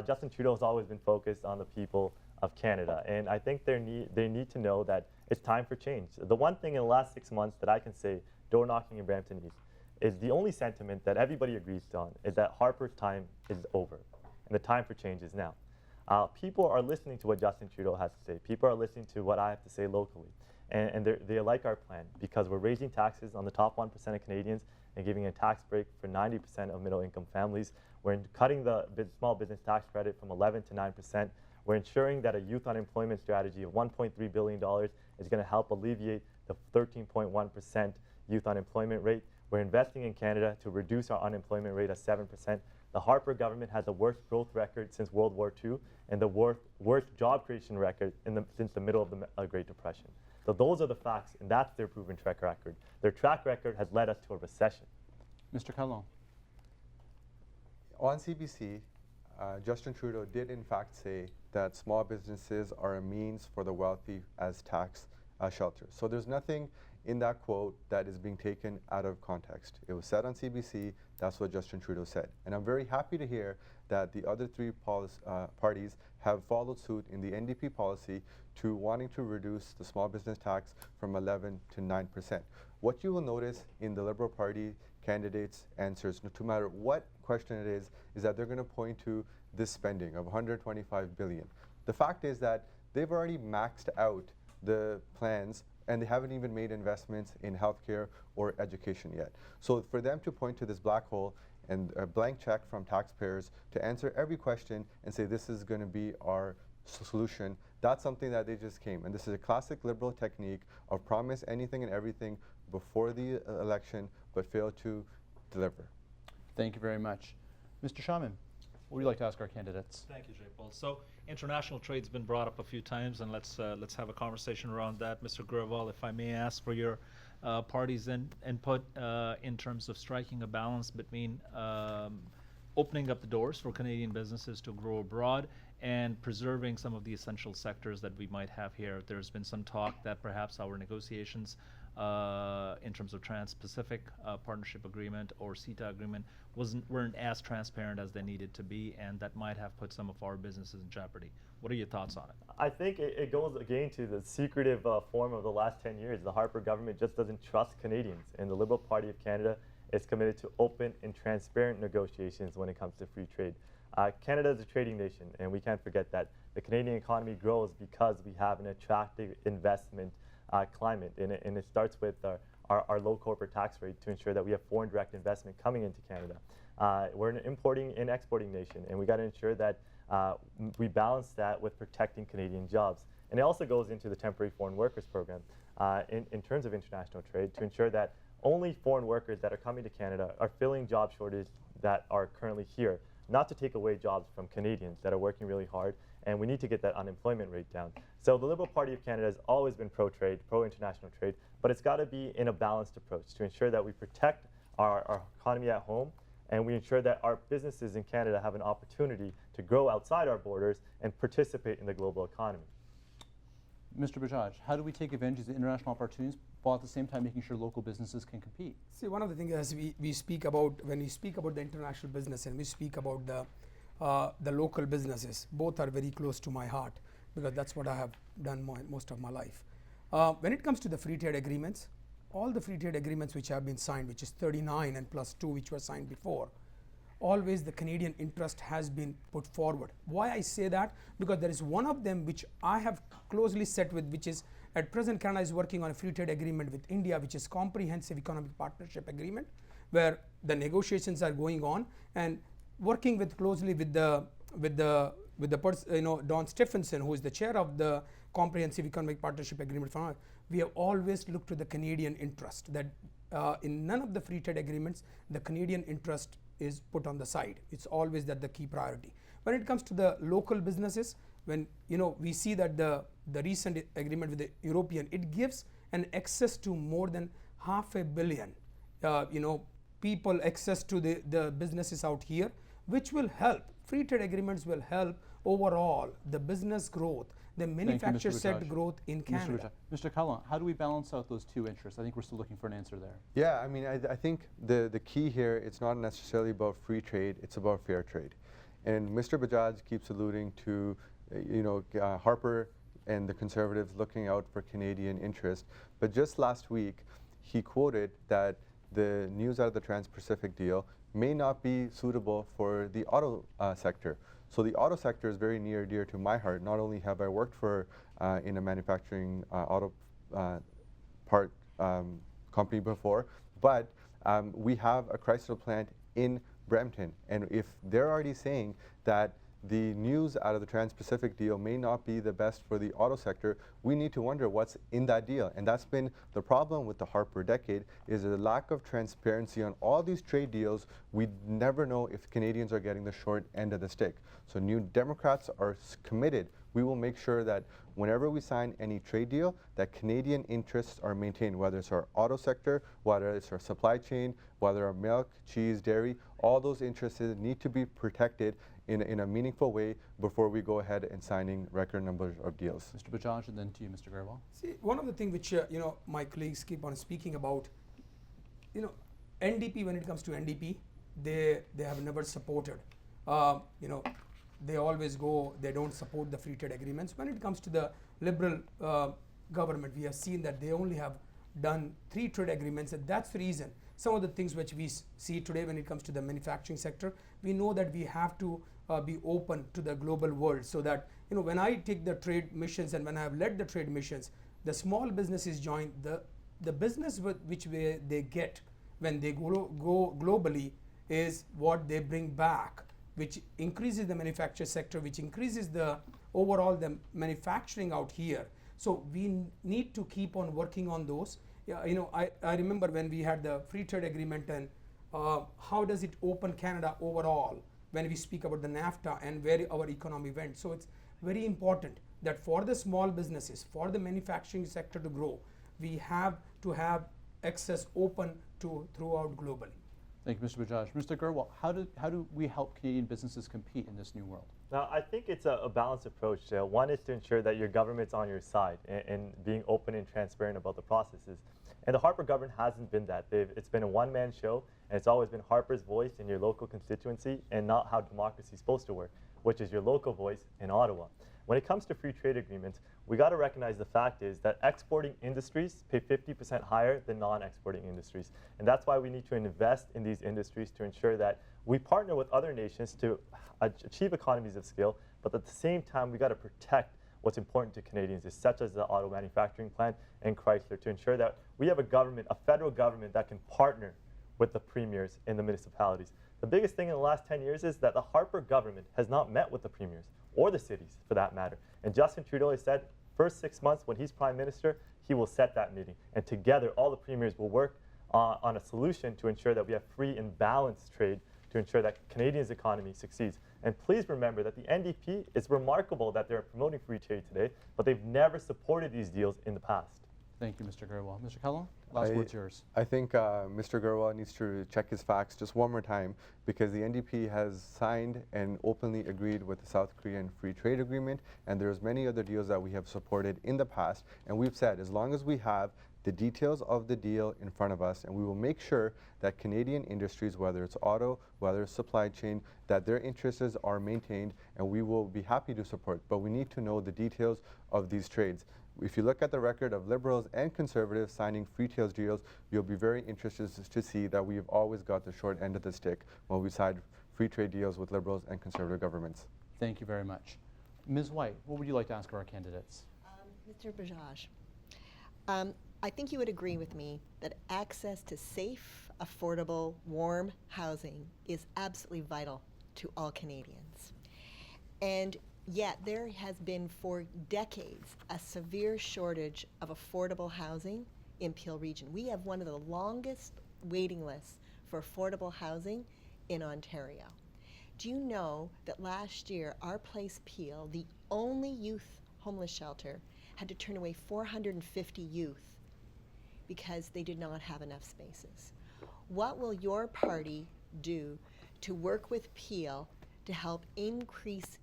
Justin Trudeau's always been focused on the people of Canada, and I think they need to know that it's time for change. The one thing in the last 6 months that I can say, door knocking in Brampton East, is the only sentiment that everybody agrees on is that Harper's time is over and the time for change is now. People are listening to what Justin Trudeau has to say. People are listening to what I have to say locally. And they like our plan because we're raising taxes on the top 1% of Canadians and giving a tax break for 90% of middle-income families. We're cutting the small business tax credit from 11 to 9%. We're ensuring that a youth unemployment strategy of $1.3 billion is going to help alleviate the 13.1% youth unemployment rate. We're investing in Canada to reduce our unemployment rate at 7%. The Harper government has the worst growth record since World War II and the worst job creation record since the middle of the Great Depression. So those are the facts, and that's their proven track record. Their track record has led us to a recession. Mr. Kahlon. On CBC, Justin Trudeau did in fact say that small businesses are a means for the wealthy as tax shelters. So there's nothing in that quote that is being taken out of context. It was said on CBC, that's what Justin Trudeau said. And I'm very happy to hear that the other three parties have followed suit in the NDP policy to wanting to reduce the small business tax from 11 to 9%. What you will notice in the Liberal Party candidates' answers, no matter what question it is that they're going to point to this spending of $125 billion. The fact is that they've already maxed out the plans and they haven't even made investments in healthcare or education yet. So for them to point to this black hole and a blank check from taxpayers to answer every question and say this is going to be our solution, that's something that they just came. And this is a classic Liberal technique of promise anything and everything before the election but fail to deliver. Thank you very much. Mr. Shaman, what would you like to ask our candidates? Thank you, Jay Paul. So international trade's been brought up a few times, and let's have a conversation around that. Mr. Grewal, if I may ask for your party's input in terms of striking a balance between opening up the doors for Canadian businesses to grow abroad and preserving some of the essential sectors that we might have here. There's been some talk that perhaps our negotiations in terms of Trans-Pacific Partnership Agreement or CETA agreement weren't as transparent as they needed to be, and that might have put some of our businesses in jeopardy. What are your thoughts on it? I think it goes again to the secretive form of the last 10 years. The Harper government just doesn't trust Canadians, and the Liberal Party of Canada is committed to open and transparent negotiations when it comes to free trade. Canada is a trading nation, and we can't forget that. The Canadian economy grows because we have an attractive investment climate, and it starts with our low corporate tax rate to ensure that we have foreign direct investment coming into Canada. We're an importing and exporting nation, and we got to ensure that we balance that with protecting Canadian jobs. And it also goes into the temporary foreign workers program in terms of international trade to ensure that only foreign workers that are coming to Canada are filling job shortages that are currently here, not to take away jobs from Canadians that are working really hard, and we need to get that unemployment rate down. So the Liberal Party of Canada has always been pro-trade, pro-international trade, but it's got to be in a balanced approach to ensure that we protect our economy at home and we ensure that our businesses in Canada have an opportunity to grow outside our borders and participate in the global economy. Mr. Bajaj, how do we take advantage of the international opportunities while at the same time making sure local businesses can compete? See, one of the things as we speak about, when we speak about the international business and we speak about the local businesses, both are very close to my heart because that's what I have done most of my life. When it comes to the free trade agreements, all the free trade agreements which have been signed, which is 39 and plus 2 which were signed before, always the Canadian interest has been put forward. Why I say that? Because there is one of them which I have closely set with, which is at present Canada is working on a free trade agreement with India, which is Comprehensive Economic Partnership Agreement, where the negotiations are going on and working with closely with the Don Stephenson, who is the chair of the Comprehensive Economic Partnership Agreement. We have always looked to the Canadian interest, that in none of the free trade agreements the Canadian interest is put on the side. It's always that the key priority. When it comes to the local businesses, when we see that the recent agreement with the European, it gives an access to more than 500 million people access to the businesses out here, which will help. Free trade agreements will help overall the business growth, the manufacturer sector growth in Canada. Mr. Kahlon, how do we balance out those two interests? I think we're still looking for an answer there. Yeah, I mean, I think the key here, it's not necessarily about free trade, it's about fair trade. And Mr. Bajaj keeps alluding to, Harper and the Conservatives looking out for Canadian interest. But just last week, he quoted that the news out of the Trans-Pacific deal may not be suitable for the auto sector. So the auto sector is very near dear to my heart. Not only have I worked for in a manufacturing auto part company before, but we have a Chrysler plant in Brampton. And if they're already saying that the news out of the Trans-Pacific deal may not be the best for the auto sector, we need to wonder what's in that deal. And that's been the problem with the Harper decade, is the lack of transparency on all these trade deals. We never know if Canadians are getting the short end of the stick. So New Democrats are committed. We will make sure that whenever we sign any trade deal, that Canadian interests are maintained, whether it's our auto sector, whether it's our supply chain, whether our milk, cheese, dairy, all those interests need to be protected in a meaningful way before we go ahead and signing record numbers of deals. Mr. Bajaj, and then to you, Mr. Grewal. See, one of the things which my colleagues keep on speaking about, NDP, when it comes to NDP, they have never supported. They always go, they don't support the free trade agreements. When it comes to the Liberal government, we have seen that they only have done 3 trade agreements, and that's the reason. Some of the things which we see today when it comes to the manufacturing sector, we know that we have to be open to the global world, so that when I take the trade missions and when I have led the trade missions, the small businesses join, the business which they get when they go globally is what they bring back, which increases the manufacture sector, which increases the overall the manufacturing out here. So we need to keep on working on those. I remember when we had the free trade agreement, and how does it open Canada overall when we speak about the NAFTA and where our economy went. So it's very important that for the small businesses, for the manufacturing sector to grow, we have to have access open to throughout globally. Thank you, Mr. Bajaj. Mr. Grewal, how do we help Canadian businesses compete in this new world? Now, I think it's a balanced approach. One is to ensure that your government's on your side and being open and transparent about the processes. And the Harper government hasn't been that. It's been a one-man show, and it's always been Harper's voice in your local constituency and not how democracy is supposed to work, which is your local voice in Ottawa. When it comes to free trade agreements, we got to recognize the fact is that exporting industries pay 50% higher than non-exporting industries. And that's why we need to invest in these industries to ensure that we partner with other nations to achieve economies of scale, but at the same time, we got to protect what's important to Canadians, such as the auto manufacturing plant and Chrysler, to ensure that we have a government, a federal government, that can partner with the premiers in the municipalities. The biggest thing in the last 10 years is that the Harper government has not met with the premiers, or the cities for that matter. And Justin Trudeau has said, first 6 months when he's Prime Minister, he will set that meeting. And together, all the premiers will work on a solution to ensure that we have free and balanced trade, to ensure that Canadians' economy succeeds. And please remember that the NDP, is remarkable that they're promoting free trade today, but they've never supported these deals in the past. Thank you, Mr. Grewal. Mr. Kahlon, last word's yours. I think Mr. Grewal needs to check his facts just one more time, because the NDP has signed and openly agreed with the South Korean Free Trade Agreement, and there's many other deals that we have supported in the past, and we've said as long as we have the details of the deal in front of us, and we will make sure that Canadian industries, whether it's auto, whether it's supply chain, that their interests are maintained, and we will be happy to support. But we need to know the details of these trades. If you look at the record of Liberals and Conservatives signing free trade deals, you'll be very interested to see that we've always got the short end of the stick when we sign free trade deals with Liberals and Conservative governments. Thank you very much. Ms. White, what would you like to ask of our candidates? Mr. Bajaj, I think you would agree with me that access to safe, affordable, warm housing is absolutely vital to all Canadians. And yet there has been for decades a severe shortage of affordable housing in Peel Region. We have one of the longest waiting lists for affordable housing in Ontario. Do you know that last year our place Peel, the only youth homeless shelter, had to turn away 450 youth because they did not have enough spaces? What will your party do to work with Peel to help increase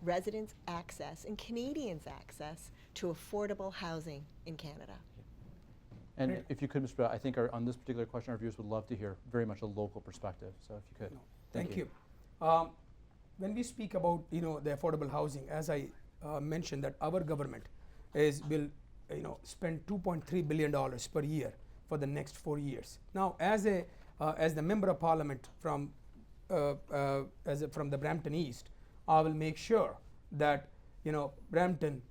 residents' access and Canadians' access to affordable housing in Canada? And if you could, Mr. Bajaj, I think on this particular question, our viewers would love to hear very much a local perspective. So if you could. No, thank you. When we speak about the affordable housing, as I mentioned, that our government will spend $2.3 billion per year for the next 4 years. Now, as a as the member of parliament from from the Brampton East, I will make sure that Brampton,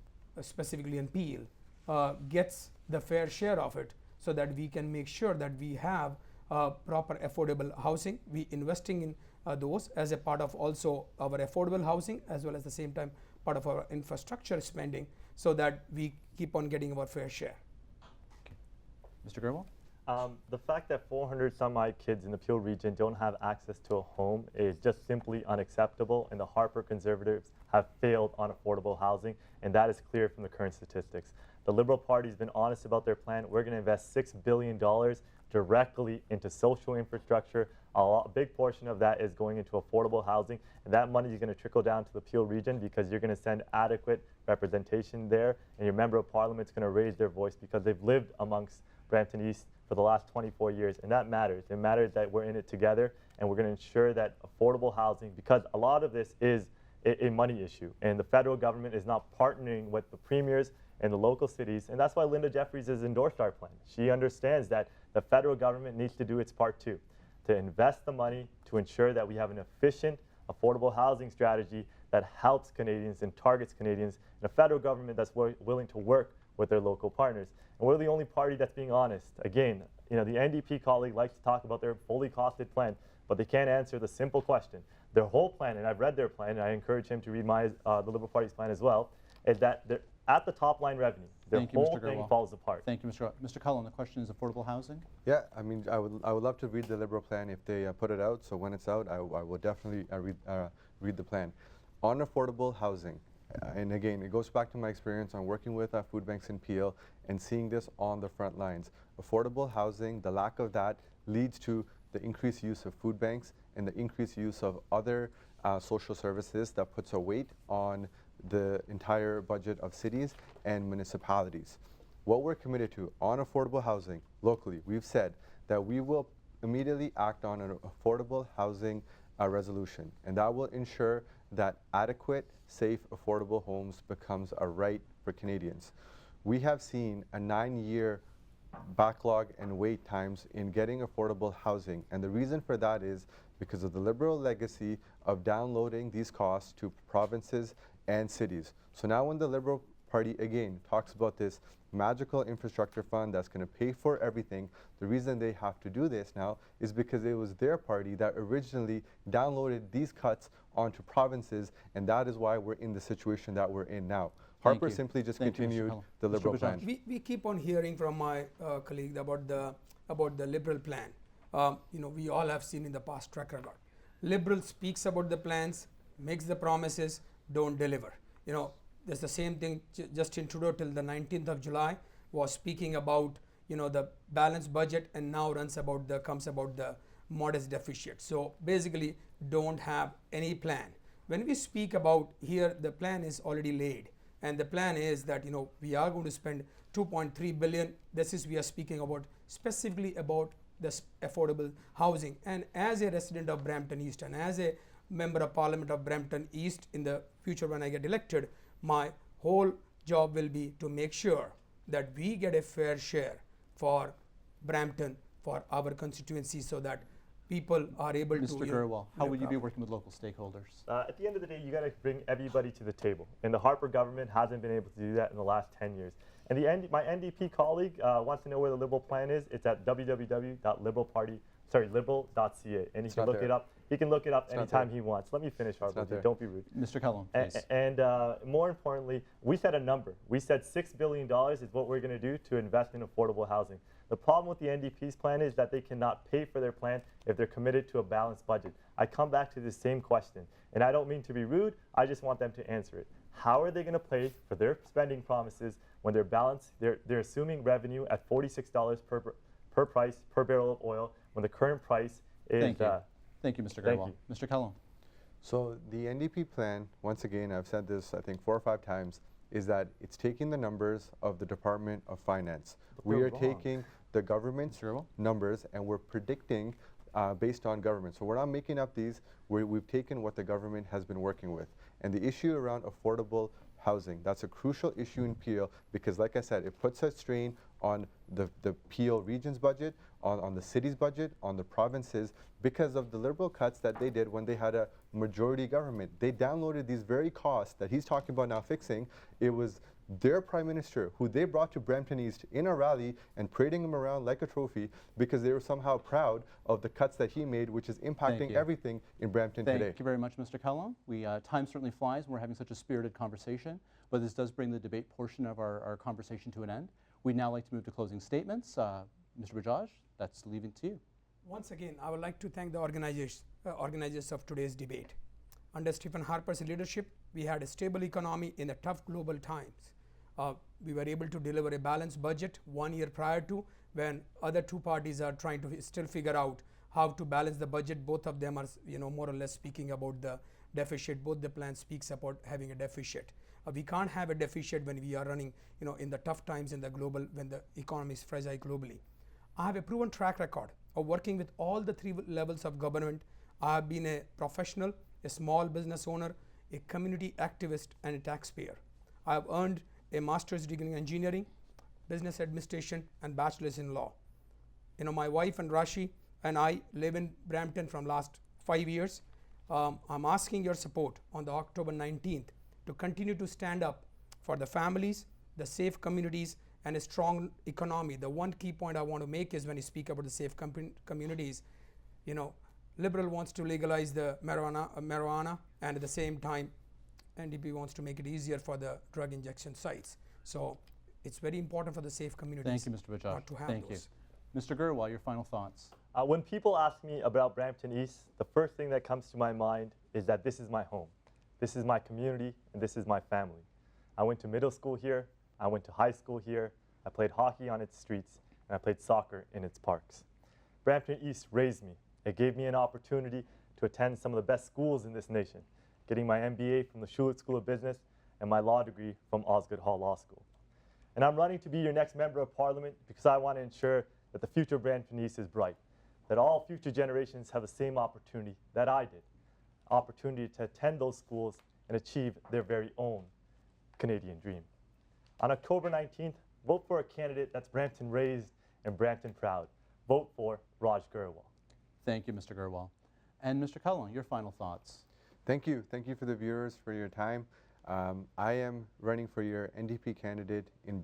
specifically in Peel, gets the fair share of it, so that we can make sure that we have proper affordable housing. We investing in those as a part of also our affordable housing, as well as the same time part of our infrastructure spending, so that we keep on getting our fair share. Mr. Grewal? The fact that 400 some odd kids in the Peel region don't have access to a home is just simply unacceptable, and the Harper Conservatives have failed on affordable housing, and that is clear from the current statistics. The Liberal Party has been honest about their plan. We're going to invest $6 billion directly into social infrastructure. A big portion of that is going into affordable housing, and that money is going to trickle down to the Peel region, because you're going to send adequate representation there, and your member of parliament is going to raise their voice because they've lived amongst Brampton East for the last 24 years, and that matters. It matters that we're in it together, and we're going to ensure that affordable housing, because a lot of this is a money issue, and the federal government is not partnering with the premiers and the local cities, and that's why Linda Jeffries has endorsed our plan. She understands that the federal government needs to do its part too, to invest the money to ensure that we have an efficient, affordable housing strategy that helps Canadians and targets Canadians, and a federal government that's willing to work with their local partners. And we're the only party that's being honest. Again, the NDP colleague likes to talk about their fully costed plan, but they can't answer the simple question. Their whole plan, and I've read their plan, and I encourage him to read the Liberal Party's plan as well, is that they're at the top line revenue. Their whole thing falls apart. Thank you, Mr. Kahlon. The question is affordable housing. Yeah, I mean, I would love to read the Liberal plan if they put it out. So when it's out, I will definitely read the plan. On affordable housing, and again, it goes back to my experience on working with food banks in Peel and seeing this on the front lines. Affordable housing, the lack of that leads to the increased use of food banks and the increased use of other social services that puts a weight on the entire budget of cities and municipalities. What we're committed to on affordable housing locally, we've said that we will immediately act on an affordable housing resolution, and that will ensure that adequate, safe, affordable homes becomes a right for Canadians. We have seen a 9-year backlog and wait times in getting affordable housing, and the reason for that is because of the Liberal legacy of downloading these costs to provinces and cities. So now when the Liberal Party again talks about this magical infrastructure fund that's going to pay for everything, the reason they have to do this now is because it was their party that originally downloaded these cuts onto provinces, and that is why we're in the situation that we're in now. Harper simply just continued the Liberal plan. We keep on hearing from my colleague about the Liberal plan. We all have seen in the past track record. Liberal speaks about the plans, makes the promises, don't deliver. There's the same thing. Justin Trudeau till the 19th of July was speaking about the balanced budget, and now comes about the modest deficit. So basically, don't have any plan. When we speak about here, the plan is already laid, and the plan is that we are going to spend $2.3 billion. We are speaking about specifically about this affordable housing. And as a resident of Brampton East and as a member of Parliament of Brampton East in the future when I get elected, my whole job will be to make sure that we get a fair share for Brampton, for our constituency, so that people are able to. Mr. Grewal, how will you be working with local stakeholders? At the end of the day, you got to bring everybody to the table, and the Harper government hasn't been able to do that in the last 10 years. And my NDP colleague wants to know where the Liberal plan is. It's at www.liberal.ca, and he can look it up. He can look it up anytime he wants. Let me finish, Harbaljit. Don't be rude. Mr. Kahlon, please. And more importantly, we set a number. We said $6 billion is what we're going to do to invest in affordable housing. The problem with the NDP's plan is that they cannot pay for their plan if they're committed to a balanced budget. I come back to the same question, and I don't mean to be rude. I just want them to answer it. How are they going to pay for their spending promises when they're balanced? They're assuming revenue at $46 per price per barrel of oil when the current price is. Thank you, Mr. Grewal. Mr. Kahlon. So the NDP plan, once again, I've said this I think 4 or 5 times, is that it's taking the numbers of the Department of Finance. We are taking the government's numbers and we're predicting based on government. So we're not making up these. We've taken what the government has been working with. And the issue around affordable housing, that's a crucial issue in Peel because, like I said, it puts a strain on the Peel region's budget, on the city's budget, on the provinces, because of the liberal cuts that they did when they had a majority government. They downloaded these very costs that he's talking about now fixing. It was their prime minister who they brought to Brampton East in a rally and parading him around like a trophy because they were somehow proud of the cuts that he made, which is impacting everything in Brampton today. Thank you very much, Mr. Kahlon. Time certainly flies when we're having such a spirited conversation, but this does bring the debate portion of our conversation to an end. We'd now like to move to closing statements. Mr. Bajaj, that's leaving to you. Once again, I would like to thank the organizers of today's debate. Under Stephen Harper's leadership, we had a stable economy in the tough global times. We were able to deliver a balanced budget 1 year prior to, when other two parties are trying to still figure out how to balance the budget. Both of them are, more or less speaking about the deficit. Both the plans speaks about having a deficit. We can't have a deficit when we are running, in the tough times in the global, when the economy is fragile globally. I have a proven track record of working with all the three levels of government. I have been a professional, a small business owner, a community activist, and a taxpayer. I have earned a master's degree in engineering, business administration, and bachelor's in law. My wife and Rashi and I live in Brampton from last 5 years. I'm asking your support on the October 19th to continue to stand up for the families, the safe communities, and a strong economy. The one key point I want to make is when you speak about the safe communities, Liberal wants to legalize the marijuana, and at the same time, NDP wants to make it easier for the drug injection sites. So it's very important for the safe communities. Thank you, Mr. Bajaj. Not to have Thank those. you. Mr. Grewal, your final thoughts. When people ask me about Brampton East, the first thing that comes to my mind is that this is my home. This is my community, and this is my family. I went to middle school here. I went to high school here. I played hockey on its streets, and I played soccer in its parks. Brampton East raised me. It gave me an opportunity to attend some of the best schools in this nation, getting my MBA from the Schulich School of Business and my law degree from Osgoode Hall Law School. And I'm running to be your next member of parliament because I want to ensure that the future of Brampton East is bright, that all future generations have the same opportunity that I did, opportunity to attend those schools and achieve their very own Canadian dream. On October 19th, vote for a candidate that's Brampton raised and Brampton proud. Vote for Raj Grewal. Thank you, Mr. Grewal. And Mr. Kahlon, your final thoughts. Thank you. Thank you for the viewers for your time. I am running for your NDP candidate in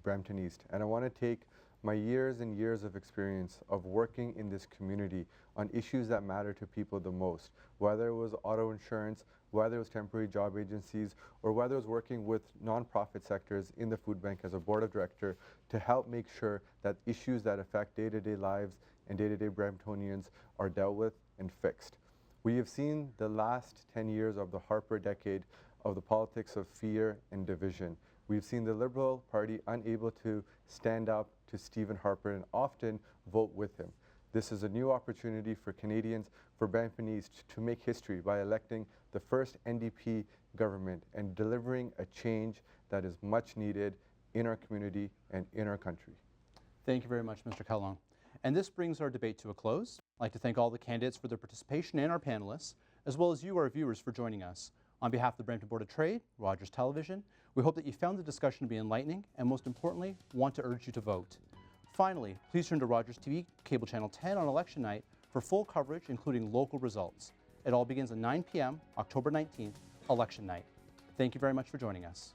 Brampton East, and I want to take my years and years of experience of working in this community on issues that matter to people the most, whether it was auto insurance, whether it was temporary job agencies, or whether it was working with nonprofit sectors in the food bank as a board of director to help make sure that issues that affect day-to-day lives and day-to-day Bramptonians are dealt with and fixed. We have seen the last 10 years of the Harper decade of the politics of fear and division. We've seen the Liberal Party unable to stand up to Stephen Harper and often vote with him. This is a new opportunity for Canadians, for Brampton East, to make history by electing the first NDP government and delivering a change that is much needed in our community and in our country. Thank you very much, Mr. Kahlon. And this brings our debate to a close. I'd like to thank all the candidates for their participation and our panelists, as well as you, our viewers, for joining us. On behalf of the Brampton Board of Trade, Rogers Television, we hope that you found the discussion to be enlightening and, most importantly, want to urge you to vote. Finally, please turn to Rogers TV, cable channel 10 on election night for full coverage, including local results. It all begins at 9 p.m., October 19th, election night. Thank you very much for joining us.